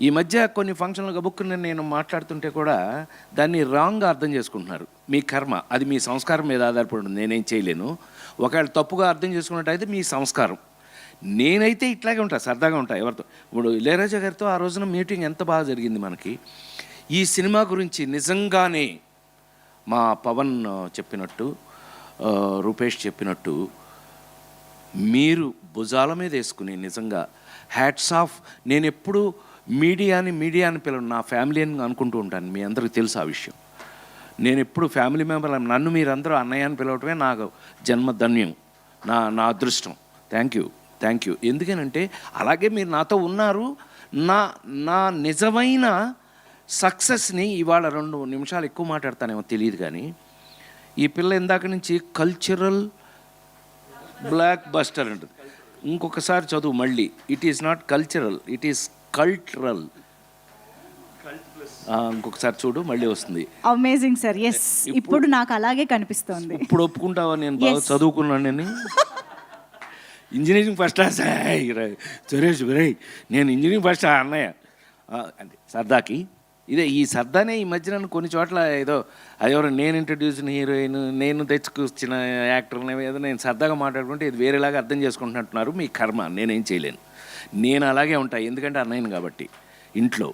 ఈ మధ్య కొన్ని ఫంక్షన్లు గబుక్కుని నేను మాట్లాడుతుంటే కూడా దాన్ని రాంగ్గా అర్థం చేసుకుంటున్నారు. మీ కర్మ, అది మీ సంస్కారం మీద ఆధారపడి ఉంది, నేనేం చేయలేను. ఒకవేళ తప్పుగా అర్థం చేసుకున్నట్టయితే మీ సంస్కారం. నేనైతే ఇట్లాగే ఉంటా, సరదాగా ఉంటా ఎవరితో. ఇప్పుడు ఇళయరాజా గారితో ఆ రోజున మీటింగ్ ఎంత బాగా జరిగింది మనకి. ఈ సినిమా గురించి నిజంగానే మా పవన్ చెప్పినట్టు, రూపేష్ చెప్పినట్టు, మీరు భుజాల మీద వేసుకుని నిజంగా హ్యాట్స్ ఆఫ్. నేను ఎప్పుడు మీడియాని పిలవను, నా ఫ్యామిలీ అని అనుకుంటూ ఉంటాను. మీ అందరికీ తెలుసు ఆ విషయం. నేను ఎప్పుడు ఫ్యామిలీ మెంబర్, నన్ను మీరందరూ అన్నయ్య అని పిలవటమే నాకు జన్మధన్యం, నా అదృష్టం. Thank you. ఎందుకనంటే అలాగే మీరు నాతో ఉన్నారు. నా నిజమైన సక్సెస్ని ఇవాళ 2 నిమిషాలు ఎక్కువ మాట్లాడతానేమో తెలియదు, కానీ ఈ పిల్ల ఇందాక నుంచి కల్చరల్ బ్లాక్ బస్టర్ అంటుంది. ఇంకొకసారి చదువు మళ్ళీ. It is not cultural, it is cultural. ఇంకొకసారి చూడు, మళ్ళీ వస్తుంది. Amazing sir. ఎస్, ఇప్పుడు నాకు అలాగే కనిపిస్తుంది. ఇప్పుడు ఒప్పుకుంటావా నేను బాగా చదువుకున్నాను నేను? ఇంజనీరింగ్ ఫస్ట్ క్లాస్ సురేష్ నేను ఇంజనీరింగ్ ఫస్ట్ అన్నయ్య అంటే సరదాకి. ఈ సరదానే ఈ మధ్యన కొన్ని చోట్ల ఏదో అదెవరో నేను ఇంట్రడ్యూస్ హీరోయిన్, నేను తెచ్చుకొచ్చిన యాక్టర్ని ఏదో నేను సరదాగా మాట్లాడుకుంటే ఇది వేరేలాగా అర్థం చేసుకుంటున్నట్టున్నారు. మీ కర్మ, నేనేం చేయలేను. నేను అలాగే ఉంటాను, ఎందుకంటే అన్నయ్యను కాబట్టి ఇంట్లో.